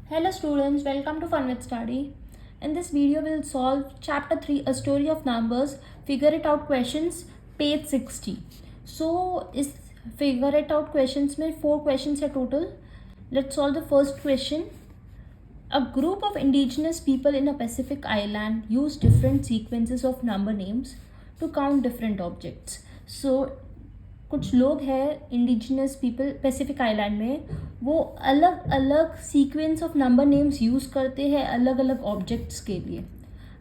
Hello students, welcome to Fun with Study. In this video we'll solve chapter 3 A Story of Numbers, Figure It Out Questions, page 60. So इस Figure It Out questions में 4 questions है total. Let's solve the first question. A group of indigenous people in a Pacific island use different sequences of number names to count different objects. So कुछ लोग हैं indigenous people Pacific island में, वो अलग अलग sequence of number names use करते हैं अलग अलग ऑब्जेक्ट्स के लिए,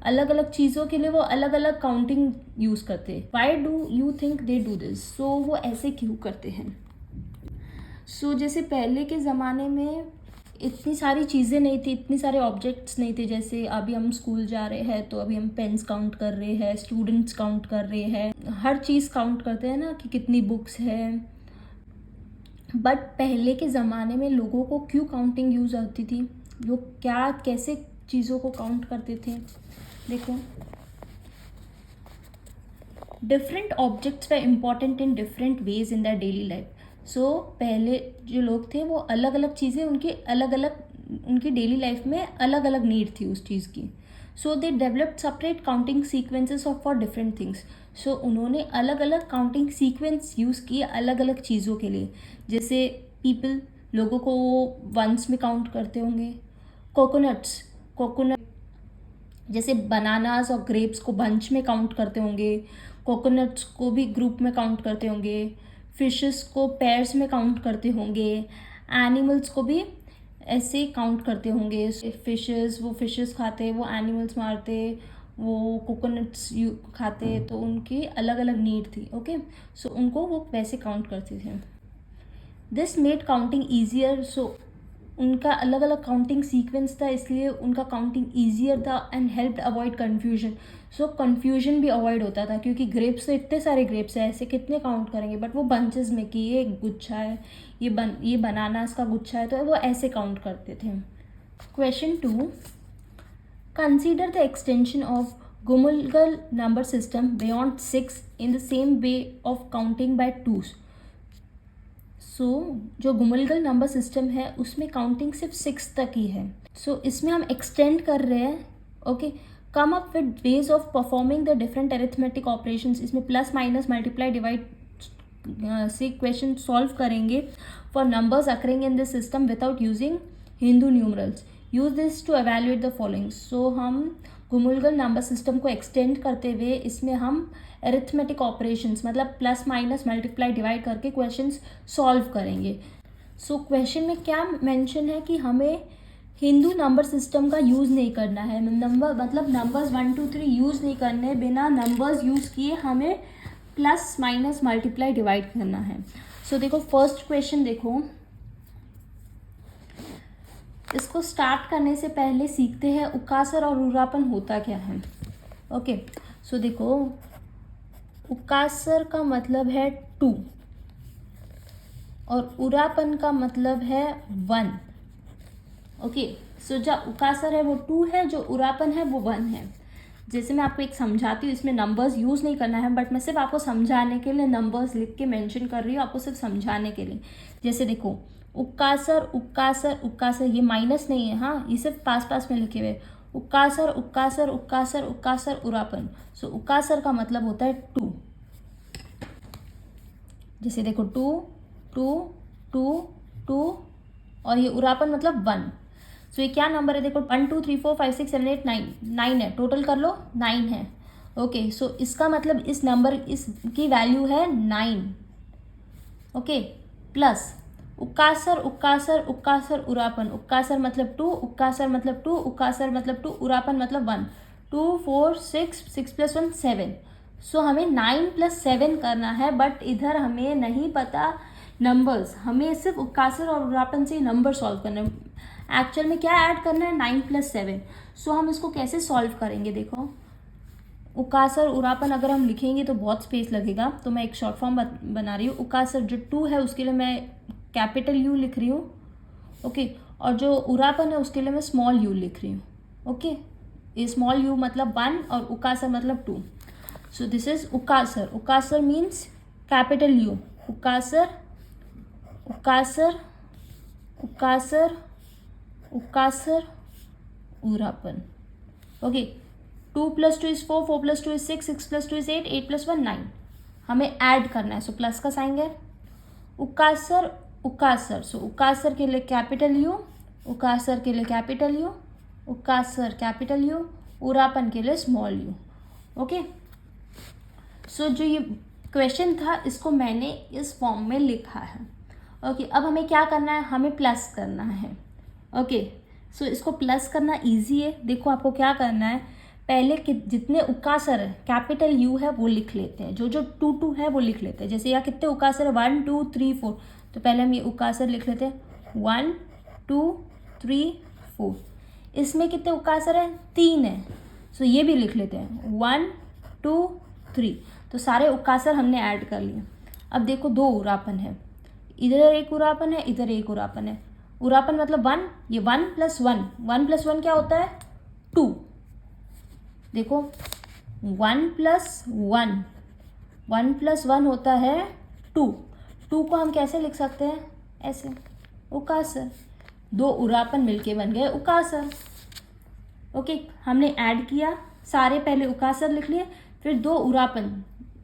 अलग अलग चीज़ों के लिए वो अलग अलग काउंटिंग यूज़ करते हैं. Why do you think they do this? So वो ऐसे क्यों करते हैं? सो जैसे पहले के ज़माने में इतनी सारी चीज़ें नहीं थी, इतने सारे ऑब्जेक्ट्स नहीं थे. जैसे अभी हम स्कूल जा रहे हैं तो अभी हम पेन्स काउंट कर रहे हैं, स्टूडेंट्स काउंट कर रहे हैं, हर चीज़ काउंट करते हैं ना कि कितनी बुक्स है. बट पहले के ज़माने में लोगों को क्यों काउंटिंग यूज़ होती थी? वो क्या कैसे चीज़ों को काउंट करते थे? देखो, different objects were important in different ways in the daily life. So पहले जो लोग थे वो अलग अलग चीज़ें उनकी डेली लाइफ में अलग अलग नीड थी उस चीज़ की. So they developed separate counting sequences of for different things. So उन्होंने अलग अलग काउंटिंग सीक्वेंस यूज़ किए अलग अलग चीज़ों के लिए. जैसे पीपल, लोगों को वंस में काउंट करते होंगे. कोकोनट जैसे बनानास और ग्रेप्स को बंच में काउंट करते होंगे. कोकोनट्स को भी ग्रुप में काउंट करते होंगे. फिशेस को पेयर्स में काउंट करते होंगे. एनिमल्स को भी ऐसे काउंट करते होंगे. फिशेस, वो फिशेस खाते, वो एनिमल्स मारते, वो कोकोनट्स खाते, तो उनकी अलग अलग नीड थी. ओके, सो उनको वो वैसे काउंट करते थे. This made counting easier. So उनका अलग अलग काउंटिंग सीक्वेंस था, इसलिए उनका काउंटिंग ईजियर था and helped avoid confusion. So confusion भी अवॉइड होता था क्योंकि ग्रेप्स तो इतने सारे ग्रेप्स हैं, ऐसे कितने काउंट करेंगे. बट वो बंचेस में कि ये गुच्छा है, ये बनानास का गुच्छा है, तो वो ऐसे काउंट करते थे. Question 2, consider the extension of Gumulgal number system beyond 6 in the same way of counting by twos. So जो गुमुलगल नंबर सिस्टम है उसमें काउंटिंग सिर्फ 6 तक ही है. सो इसमें हम एक्सटेंड कर रहे हैं. Okay, come up with ways of performing the different arithmetic operations. इसमें प्लस माइनस मल्टीप्लाई डिवाइड से क्वेश्चन सॉल्व करेंगे for numbers occurring in this system without using Hindu numerals. Use this to evaluate the following. So हम Gumulgal number system को extend करते हुए इसमें हम arithmetic operations मतलब प्लस माइनस मल्टीप्लाई डिवाइड करके क्वेश्चंस सॉल्व करेंगे. सो क्वेश्चन में क्या मेंशन है कि हमें हिंदू नंबर सिस्टम का यूज़ नहीं करना है. नंबर्स 1 2 3 यूज़ नहीं करने. बिना नंबर्स यूज़ किए हमें प्लस माइनस मल्टीप्लाई डिवाइड करना है. सो देखो, फर्स्ट क्वेश्चन देखो, इसको स्टार्ट करने से पहले सीखते हैं उकासर और उरापन होता क्या है. ओके, सो देखो, उकासर का मतलब है 2 और उरापन का मतलब है 1. ओके, सो जो उकासर है वो 2 है, जो उरापन है वो 1 है. जैसे मैं आपको एक समझाती हूँ, इसमें नंबर्स यूज़ नहीं करना है, बट मैं सिर्फ आपको समझाने के लिए नंबर्स लिख के मेंशन कर रही हूँ, आपको सिर्फ समझाने के लिए. जैसे देखो, उकासर उकासर उकासर, ये माइनस नहीं है, हाँ, ये सिर्फ पास पास में लिखे हुए. उकासर उकासर उकासर उकासर उरापन. सो उकासर का मतलब होता है 2. जैसे देखो, 2 2 2 2 और ये उरापन मतलब 1. सो ये क्या नंबर है? देखो, 1 2 3 4 5 6 7 8 9 9 है. टोटल कर लो, 9 है. ओके, सो इसका मतलब इस नंबर इसकी वैल्यू है 9. ओके, प्लस उकासर उकासर उकासर उरापन. उकासर मतलब 2, उकासर मतलब 2, उकासर मतलब 2, उरापन मतलब 1. 2 4 6 6 + 1 7. सो हमें 9 + 7 करना है, बट इधर हमें नहीं पता नंबर्स, हमें सिर्फ उकासर और उरापन से नंबर सॉल्व करना है. एक्चुअल में क्या ऐड करना है? 9 + 7. सो हम इसको कैसे सॉल्व करेंगे? देखो, उकासर उरापन अगर हम लिखेंगे तो बहुत स्पेस लगेगा, तो मैं एक शॉर्ट फॉर्म बना रही हूँ. उकासर जो 2 है उसके लिए मैं कैपिटल यू लिख रही हूँ. ओके, और जो उरापन है उसके लिए मैं स्मॉल यू लिख रही हूँ. ओके, ये स्मॉल यू मतलब 1 और उकासर मतलब 2. सो दिस इज उकासर. उकासर मीन्स कैपिटल यू. उकासर उकासर उकासर उकासर उरापन। ओके, 2 + 2 = 4, 4 + 2 = 6, 6 + 2 = 8, 8 + 1 9। हमें ऐड करना है, सो प्लस का साइन है। उकासर उकासर, सो उकासर के लिए कैपिटल यू, उकासर के लिए कैपिटल यू, उकासर कैपिटल यू, उरापन के लिए स्मॉल यू। ओके, सो जो ये क्वेश्चन था इसको मैंने इस फॉर्म में लिखा है। ओके, अब हमें क्या करना है, हमें प्लस करना है। ओके, सो इसको प्लस करना इजी है। देखो आपको क्या करना है, पहले कि जितने उकासर है कैपिटल यू है वो लिख लेते हैं, जो जो 2 2 है वो लिख लेते हैं। जैसे यहाँ कितने उकासर है, 1 2 3 4, तो पहले हम ये उकासर लिख लेते हैं 1 2 3 4। इसमें कितने उकासर है, 3 है, सो ये भी लिख लेते हैं 1 2 3। तो सारे उकासर हमने ऐड कर लिए। अब देखो 2 उरापन है, इधर एक उरापन है, इधर एक उरापन है। उरापन मतलब 1, ये 1 + 1, 1 + 1 क्या होता है, 2। देखो 1 + 1, 1 + 1 होता है 2। 2 को हम कैसे लिख सकते हैं, ऐसे, उकासर। 2 उरापन मिलके बन गए उकासर। ओके, हमने ऐड किया, सारे पहले उकासर लिख लिए, फिर 2 उरापन,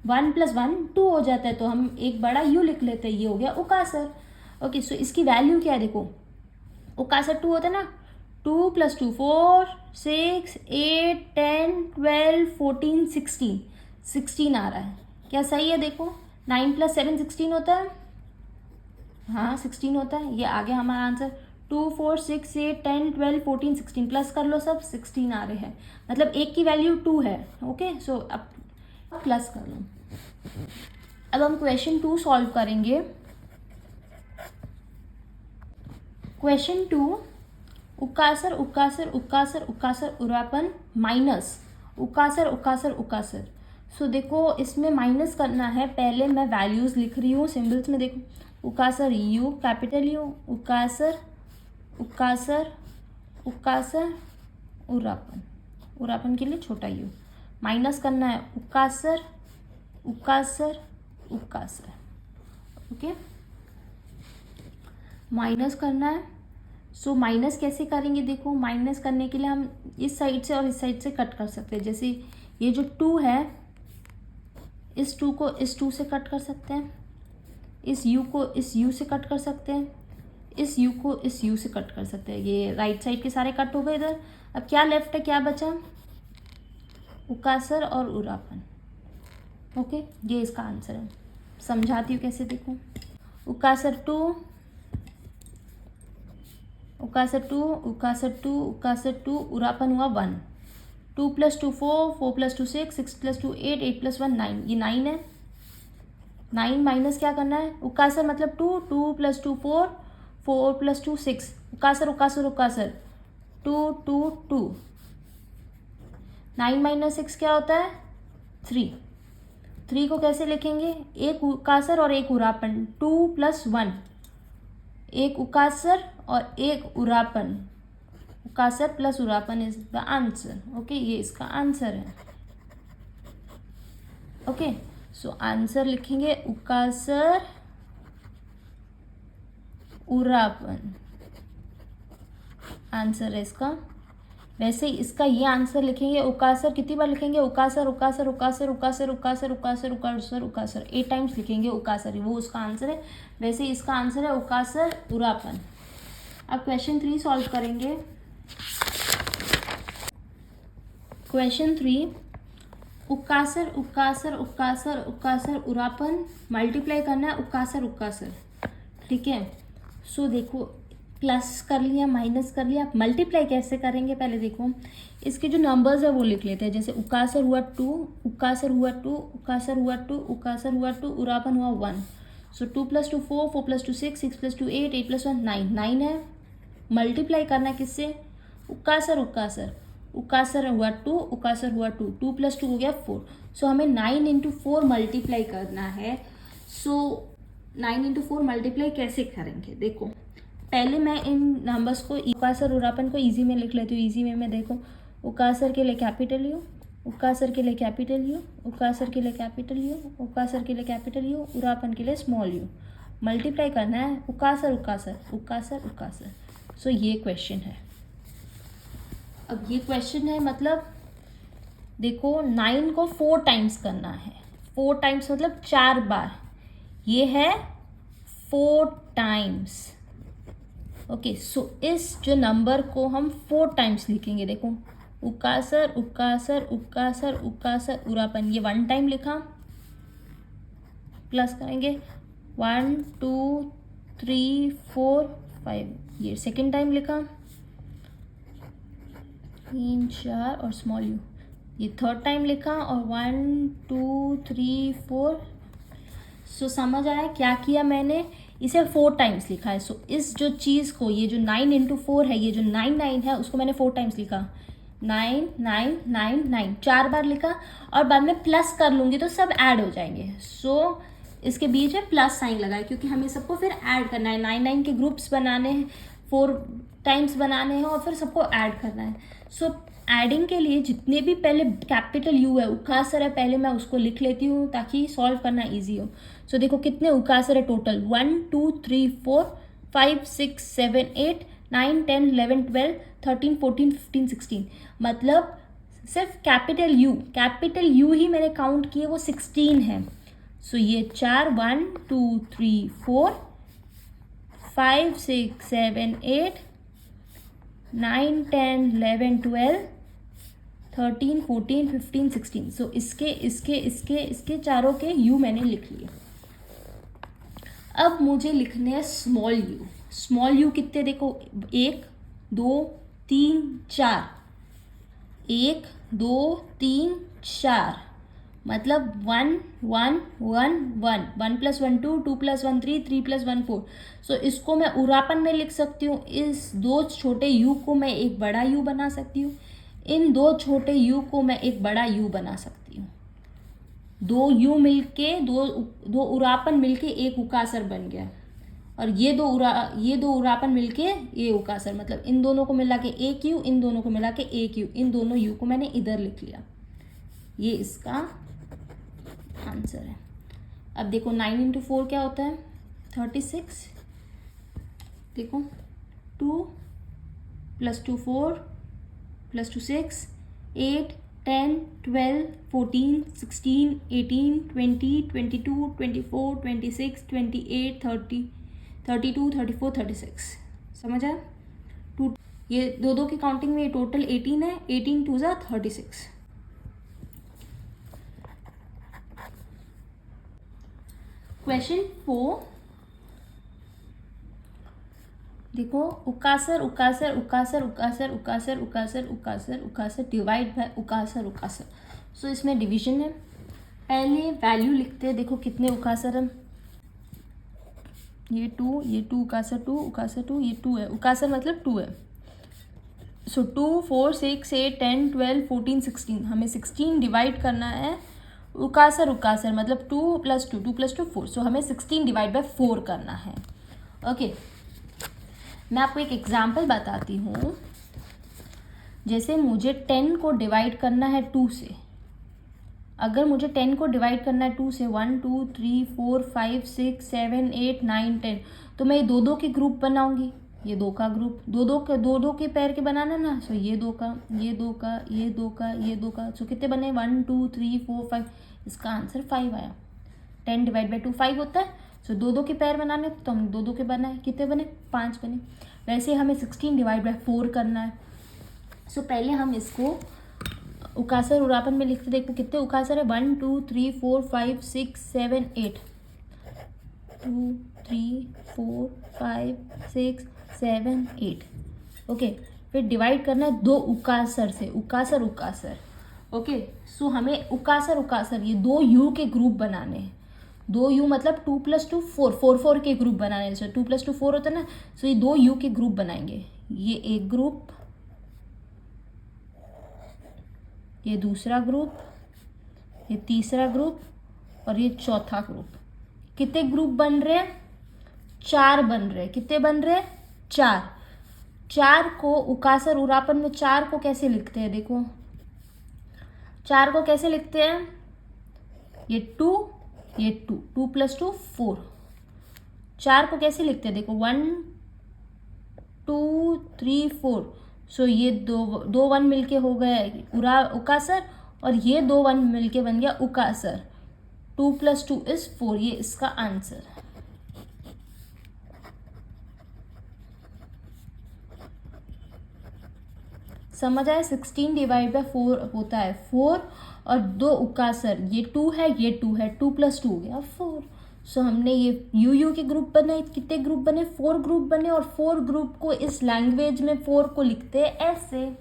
1 + 1 2 हो जाता है, तो हम एक बड़ा यू लिख लेते हैं, ये हो गया उकासर। ओके, सो इसकी वैल्यू क्या है, देखो उकासर 2 होता है ना, 2 + 2 4 6 8 10 12 14 16, 16 आ रहा है, क्या सही है। देखो 9 + 7 16 होता है, हाँ 16 होता है, ये आ गया हमारा आंसर। 2 4 6 8 10 12 14 16, प्लस कर लो सब, 16 आ रहे हैं, मतलब एक की वैल्यू 2 है। ओके, सो अब प्लस कर लो। अब हम क्वेश्चन 2 सॉल्व करेंगे। क्वेश्चन 2, उकासर उकासर उकासर उकासर उरापन माइनस उकासर उकासर उकासर। सो देखो इसमें माइनस करना है, पहले मैं वैल्यूज लिख रही हूँ सिंबल्स में। देखो उकासर यू कैपिटल यू, उकासर उकासर उकासर उरापन, उरापन के लिए छोटा यू। माइनस करना है उकासर उकासर उकासर। ओके, माइनस करना है। सो माइनस कैसे करेंगे, देखो माइनस करने के लिए हम इस साइड से और इस साइड से कट कर सकते हैं। जैसे ये जो 2 है, इस 2 को इस 2 से कट कर सकते हैं, इस u को इस u से कट कर सकते हैं, इस u को इस u से कट कर सकते हैं। ये राइट साइड के सारे कट हो गए इधर। अब क्या लेफ्ट है, क्या बचा, उकासर और उरापन। ओके, ये इसका आंसर है। समझाती हूँ कैसे, देखो उकासर 2 उकासर 2 उकासर 2 उकासर 2, उरापन हुआ 1। 2 + 2 4, 4 + 2 6, 6 + 2 8, 8 + 1 9, ये 9 है। 9 माइनस क्या करना है, उकासर मतलब 2, 2 + 2 4, 4 + 2 6, उकासर उकासर उकासर 2 2 2। 9 - 6 क्या होता है, 3। 3 को कैसे लिखेंगे, एक उकासर और एक उरापन, 2 + 1, एक उकासर और एक उरापन, उकासर प्लस उरापन इज द आंसर। ओके, ये इसका आंसर है। ओके, सो आंसर लिखेंगे उकासर उरापन, आंसर है इसका। वैसे ही इसका ये आंसर लिखेंगे, उकासर कितनी बार लिखेंगे, उकासर उकासर उकासर उकासर उकासर उकासर उकासर उकासर 8 टाइम्स लिखेंगे उकासर, वो उसका आंसर है। वैसे ही इसका आंसर है उकासर उरापन। अब क्वेश्चन 3 सॉल्व करेंगे। क्वेश्चन 3, उकासर उकासर उकासर उकासर उरापन मल्टीप्लाई करना है उकासर उकासर। ठीक है, सो देखो प्लस कर लिया, माइनस कर लिया, मल्टीप्लाई कैसे करेंगे, पहले देखो इसके जो नंबर्स है वो लिख लेते हैं। जैसे उकासर हुआ 2, उकासर हुआ 2, उकासर हुआ 2, उकासर हुआ 2, उरापन हुआ 1। सो 2 + 2 4, 4 + 2 6, 6 + 2 8, 8 + 1 9, 9 है। मल्टीप्लाई करना किससे, उकासर उकासर, उकासर हुआ 2, उकासर हुआ 2, 2 + 2 हो गया 4। सो हमें 9 × 4 मल्टीप्लाई करना है। सो 9 × 4 मल्टीप्लाई कैसे करेंगे, देखो पहले मैं इन नंबर्स को उकासर उरापन को इजी में लिख लेती हूँ। इजी में देखो उकासर के लिए कैपिटल यू, उकासर के लिए कैपिटल यू, उकासर के लिए कैपिटल यू, उकासर के लिए कैपिटल यू, उरापन के लिए स्मॉल यू। मल्टीप्लाई करना है उकासर उकासर उकासर उकासर। सो ये क्वेश्चन है। अब ये क्वेश्चन है मतलब देखो 9 को 4 टाइम्स करना है, 4 टाइम्स मतलब 4 बार, ये है 4 टाइम्स। ओके, सो इस जो नंबर को हम 4 टाइम्स लिखेंगे। देखो उकासर उकासर उकासर उकासर उरापन, ये 1 टाइम लिखा, प्लस करेंगे 1 2 3 4 5, ये सेकेंड टाइम लिखा, 3 4 और स्मॉल यू, ये थर्ड टाइम लिखा, और 1 2 3 4। सो समझ आया क्या किया मैंने, इसे 4 टाइम्स लिखा है। सो इस जो चीज़ को, ये जो 9 इंटू 4 है, ये जो 9 9 है, उसको मैंने 4 टाइम्स लिखा, 9 9 9 9, 4 बार लिखा, और बाद में प्लस कर लूँगी तो सब ऐड हो जाएंगे। सो इसके बीच में प्लस साइन लगाए, क्योंकि हमें सबको फिर ऐड करना है, 9 9 के ग्रुप्स बनाने हैं, 4 टाइम्स बनाने हैं, और फिर सबको ऐड करना है। सो एडिंग के लिए जितने भी पहले कैपिटल यू है, उकासर है, पहले मैं उसको लिख लेती हूँ ताकि सॉल्व करना इजी हो। सो देखो कितने उकासर है टोटल, 1 2 3 4 5 6 7 8 9 10 11 12 13 14 15 16, मतलब सिर्फ कैपिटल यू ही मैंने काउंट किए, वो 16 है। सो ये 4 1 2 3 4 5 6 7 8 9 10 11 12 13 14 15 16। सो इसके चारों के यू मैंने लिख लिए। अब मुझे लिखने हैं स्मॉल यू। स्मॉल यू कितने, देखो 1 2 3 4, 1 2 3 4, मतलब 1 1 1 1, 1 + 1 2, 2 + 1 3, 3 + 1 4। सो इसको मैं उरापन में लिख सकती हूँ, इस 2 छोटे यू को मैं एक बड़ा यू बना सकती हूँ, इन 2 छोटे यू को मैं एक बड़ा यू बना सकती हूँ। 2 यू मिलके, दो उरापन मिलके एक उकासर बन गया, और ये दो उरापन मिलके ये उकासर, मतलब इन दोनों को मिला के एक यू, इन दोनों को मिला के एक यू, इन दोनों यू को मैंने इधर लिख लिया। ये इसका आंसर है। अब देखो 9 इंटू 4 क्या होता है, 36। देखो 2 + 2 4 + 2 6 8 10 12 14 16 18 20 22 24 26 28 30 32 34 36। समझ आया? ये दो की काउंटिंग में ये टोटल 18 है, 18 2 ज़ा 36। क्वेश्चन 4, देखो उकासर उकासर उकासर उकासर उकासर उकासर उकासर उकासर डिवाइड बाय उकासर उकासर। सो इसमें डिवीजन है, पहले वैल्यू लिखते हैं। देखो कितने उकासर हैं, ये 2, ये 2 उकासर 2 उकासर 2, ये 2 है, उकासर मतलब 2 है। सो 2 4 6 8 10 12 14 16, हमें 16 डिवाइड करना है उकासर मतलब 2 + 2 2 + 2 4। सो हमें 16 डिवाइड बाय 4 करना है। ओके, मैं आपको एक एग्जाम्पल बताती हूँ। जैसे मुझे 10 को डिवाइड करना है 2 से, अगर मुझे 10 को डिवाइड करना है 2 से, 1 2 3 4 5 6 7 8 9 10, तो मैं दो दो के ग्रुप बनाऊंगी, ये 2 का ग्रुप, दो के पैर के बनाना ना। सो ये 2 का, ये 2 का, ये 2 का, ये 2 का। सो कितने बने, 1 2 3 4 5, इसका आंसर 5 आया। 10 डिवाइड बाई 2 5 होता है। सो दो के पैर बनाने, तो हम दो के बनाए, कितने बने, 5 बने। वैसे हमें 16 डिवाइड बाई 4 करना है। सो पहले हम इसको उकासर उरापन में लिखते, देखो कितने उकासर है, 1 2 3 4 5 6 7 8, 2 3 4 5 6 7 8। ओके, फिर डिवाइड करना है 2 उकासर से, उकासर। ओके, सो हमें उकासर ये 2 यू के ग्रुप बनाने हैं। 2 यू मतलब 2 + 2 4 के ग्रुप बनाने हैं। जैसे 2 + 2 4 होता है ना। सो ये 2 यू के ग्रुप बनाएंगे, ये एक ग्रुप, ये दूसरा ग्रुप, ये तीसरा ग्रुप, और ये चौथा ग्रुप। कितने ग्रुप बन रहे हैं, 4 बन रहे हैं। कितने बन रहे हैं, 4 को उकासर उरापन में 4 को कैसे लिखते हैं, देखो 4 को कैसे लिखते हैं, ये 2 2 + 2 4। 4 को कैसे लिखते हैं, देखो 1 2 3 4। सो ये दो वन मिलके हो गए उकासर, और ये 2 1 मिलके बन गया उकासर। 2 + 2 = 4, ये इसका आंसर। समझ आया? 16 / 4 होता है 4, और 2 उकासर, ये 2 है, ये 2 है, 2 + 2 हो गया 4। सो हमने ये यू के ग्रुप बने, कितने ग्रुप बने? 4 ग्रुप बने, और 4 ग्रुप को इस लैंग्वेज में 4 को लिखते हैं ऐसे।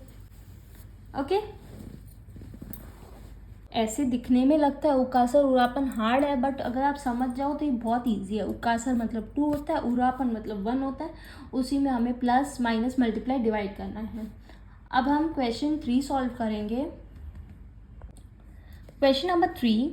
ओके, ऐसे दिखने में लगता है उकासर उरापन हार्ड है, बट अगर आप समझ जाओ तो ये बहुत इजी है। उकासर मतलब 2 होता है, उरापन मतलब 1 होता है, उसी में हमें प्लस माइनस मल्टीप्लाई डिवाइड करना है। अब हम क्वेश्चन 3 सॉल्व करेंगे। Question number 3,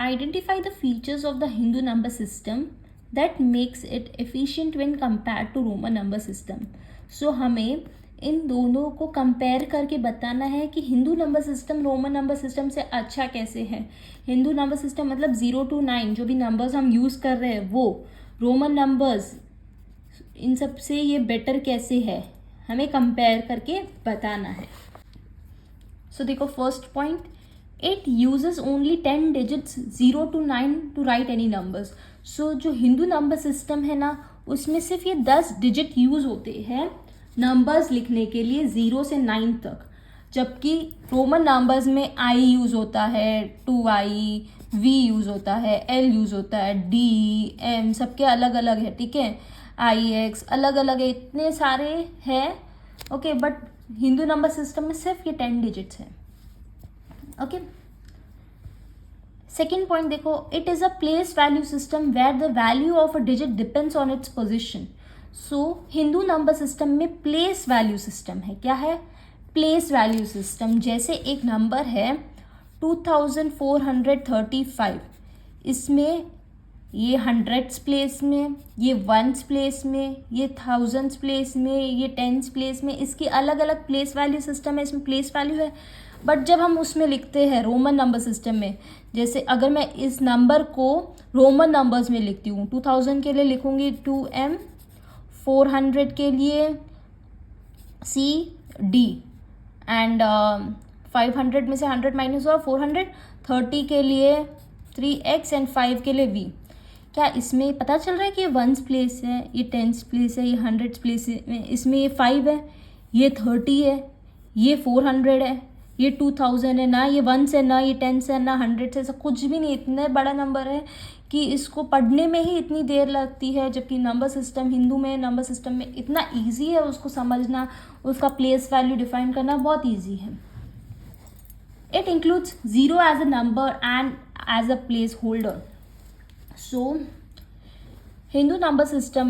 identify the features of the Hindu number system that makes it efficient when compare to Roman number system. So हमें इन दोनों को कंपेयर करके बताना है कि Hindu number system Roman number system से अच्छा कैसे है। हिंदू नंबर सिस्टम मतलब 0 to 9 जो भी नंबर्स हम यूज़ कर रहे हैं वो, रोमन नंबर्स, इन सब से ये बेटर कैसे है, हमें कंपेयर करके बताना है। सो देखो, first point, it uses only 10 digits 0 to 9 to write any numbers. So जो हिंदू नंबर सिस्टम है ना, उसमें सिर्फ ये 10 डिजिट यूज़ होते हैं नंबर्स लिखने के लिए 0 से 9 तक, जबकि रोमन नंबर्स में I यूज़ होता है, 2I, V यूज़ होता है, L यूज़ होता है, D, M, सबके अलग अलग है, ठीक है, IX अलग अलग है, इतने सारे हैं। Okay, but Hindu number system में सिर्फ ये 10 डिजिट्स हैं। ओके, सेकेंड पॉइंट देखो, it is a place value system where the value of a digit depends on its position. So Hindu number system में प्लेस वैल्यू सिस्टम है। क्या है? Place value system. जैसे एक नंबर है 2435, इसमें ये हंड्रेड्स प्लेस में, ये वंस प्लेस में, ये थाउजेंड्स प्लेस में, ये टेंस प्लेस में, इसकी अलग अलग प्लेस वैल्यू सिस्टम है, इसमें प्लेस वैल्यू है। बट जब हम उसमें लिखते हैं रोमन नंबर सिस्टम में, जैसे अगर मैं इस नंबर को रोमन नंबर्स में लिखती हूँ, 2000 के लिए लिखूँगी 2M, 400 के लिए CD, एंड 500 में से 100 माइनस हुआ 400, 30 के लिए 3X एंड 5 के लिए V। क्या इसमें पता चल रहा है कि ये वंस प्लेस है, ये टेंस प्लेस है, ये हंड्रेड्स प्लेस है, इसमें ये 5 है, ये 30 है, ये 400 है, ये 2000 है, ना ये वंस है, ना ये टेंस है, ना हंड्रेड्स है, ऐसा कुछ भी नहीं। इतना बड़ा नंबर है कि इसको पढ़ने में ही इतनी देर लगती है, जबकि नंबर सिस्टम, हिंदू में नंबर सिस्टम में इतना ईजी है उसको समझना, उसका प्लेस वैल्यू डिफाइन करना बहुत ईजी है। It includes 0 as a number and as a place holder. So Hindu number system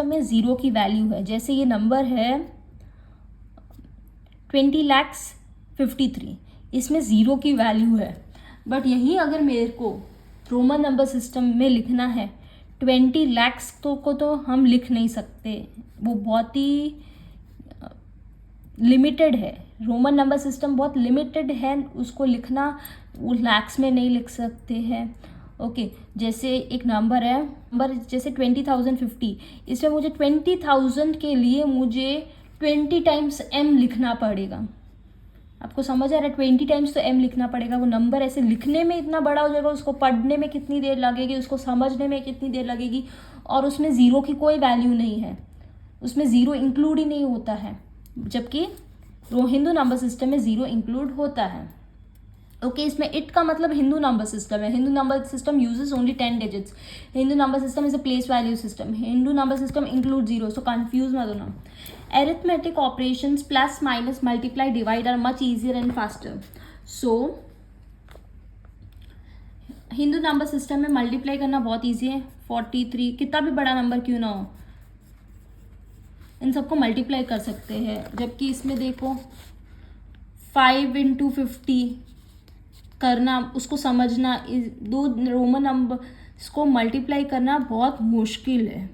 में 0 की वैल्यू है। जैसे ये नंबर है 20,53,, इसमें 0 की वैल्यू है। बट यहीं अगर मेरे को रोमन नंबर सिस्टम में लिखना है 20 लाख को तो हम लिख नहीं सकते, वो बहुत ही लिमिटेड है। रोमन नंबर सिस्टम बहुत लिमिटेड है, उसको लिखना वो लैक्स में नहीं लिख सकते हैं। ओके, जैसे एक नंबर है, नंबर जैसे 20,050, इसमें मुझे 20,000 के लिए मुझे 20 टाइम्स M लिखना पड़ेगा। आपको समझ आ रहा है? 20 टाइम्स तो M लिखना पड़ेगा। वो नंबर ऐसे लिखने में इतना बड़ा हो जाएगा, उसको पढ़ने में कितनी देर लगेगी, उसको समझने में कितनी देर लगेगी, और उसमें 0 की कोई वैल्यू नहीं है, उसमें 0 इंक्लूड ही नहीं होता है, जबकि हिंदू नंबर सिस्टम में 0 इंक्लूड होता है। ओके, इसमें इट का मतलब हिंदू नंबर सिस्टम है। Hindu number system uses only 10 digits. Hindu number system is a place value system. Hindu number system include 0, so confuse मत होना। Arithmetic operations plus minus multiply divide are much easier and faster. So Hindu number system में multiply करना बहुत easy है। 43, कितना भी बड़ा number क्यों ना हो, इन सबको मल्टीप्लाई कर सकते हैं। जबकि इसमें देखो 5 × 50 करना, उसको समझना, दो रोमन नंबर को मल्टीप्लाई करना बहुत मुश्किल है।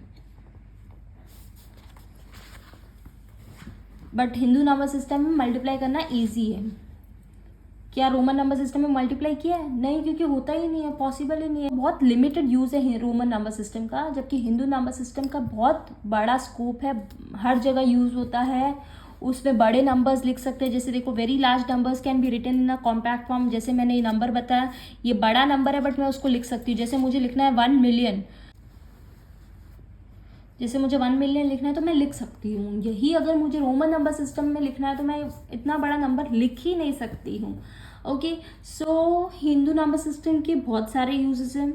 बट हिंदू नंबर सिस्टम में मल्टीप्लाई करना इजी है। क्या रोमन नंबर सिस्टम में मल्टीप्लाई किया है? नहीं, क्योंकि होता ही नहीं है, पॉसिबल ही नहीं है। बहुत लिमिटेड यूज़ है रोमन नंबर सिस्टम का, जबकि हिंदू नंबर सिस्टम का बहुत बड़ा स्कोप है, हर जगह यूज़ होता है। उसमें बड़े नंबर्स लिख सकते हैं, जैसे देखो very large numbers can be written in a compact form. जैसे मैंने ये नंबर बताया, ये बड़ा नंबर है बट मैं उसको लिख सकती हूँ। जैसे मुझे लिखना है 1 मिलियन, जैसे मुझे 1 मिलियन लिखना है तो मैं लिख सकती हूँ। यही अगर मुझे रोमन नंबर सिस्टम में लिखना है तो मैं इतना बड़ा नंबर लिख ही नहीं सकती हूँ। ओके, सो हिंदू नंबर सिस्टम के बहुत सारे यूजेस हैं।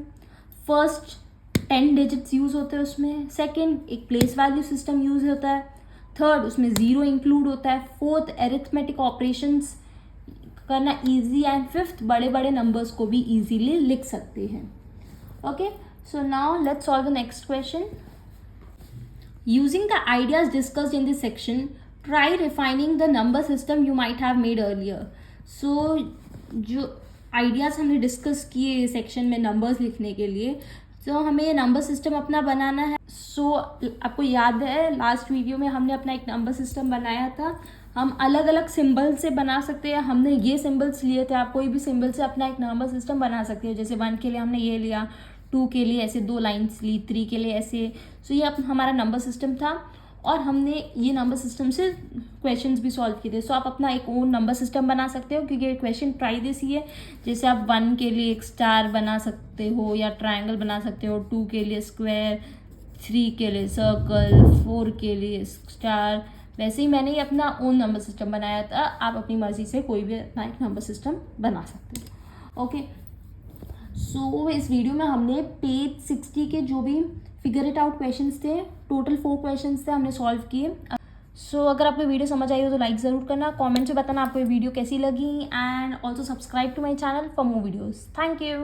फर्स्ट 10 डिजिट्स यूज़ होते हैं उसमें। सेकंड, एक प्लेस वैल्यू सिस्टम यूज़ होता है। थर्ड, उसमें ज़ीरो इंक्लूड होता है। फोर्थ, एरिथमेटिक ऑपरेशंस करना ईजी। एंड फिफ्थ, बड़े बड़े नंबर्स को भी ईजीली लिख सकते हैं। Okay, so now let's solve the next question. Using the ideas discussed in this section, try refining the number system you might have made earlier. So जो ideas हमने discuss किए सेक्शन में numbers लिखने के लिए, तो हमें ये नंबर सिस्टम अपना बनाना है। सो आपको याद है लास्ट वीडियो में हमने अपना एक नंबर सिस्टम बनाया था। हम अलग अलग सिंबल से बना सकते हैं। हमने ये सिंबल्स लिए थे, आप कोई भी सिंबल से अपना एक नंबर सिस्टम बना सकते हो। जैसे 1 के लिए हमने ये लिया, 2 के लिए ऐसे 2 लाइन्स ली, 3 के लिए ऐसे। सो ये हमारा नंबर सिस्टम था और हमने ये नंबर सिस्टम से क्वेश्चंस भी सॉल्व किए थे। सो आप अपना एक ओन नंबर सिस्टम बना सकते हो, क्योंकि क्वेश्चन ट्राई दिस ही है। जैसे आप 1 के लिए एक स्टार बना सकते हो या ट्रायंगल बना सकते हो, 2 के लिए स्क्वायर, 3 के लिए सर्कल, 4 के लिए स्टार। वैसे ही मैंने ये अपना ओन नंबर सिस्टम बनाया था। आप अपनी मर्जी से कोई भी अपना एक नंबर सिस्टम बना सकते हो। ओके, सो इस वीडियो में हमने पेज 60 के जो भी फिगर इट आउट क्वेश्चंस थे, टोटल 4 क्वेश्चंस थे, हमने सॉल्व किए। सो अगर आपको वीडियो समझ आई हो तो लाइक ज़रूर करना, कमेंट में बताना आपको ये वीडियो कैसी लगी, and also subscribe to my channel for more videos. Thank you.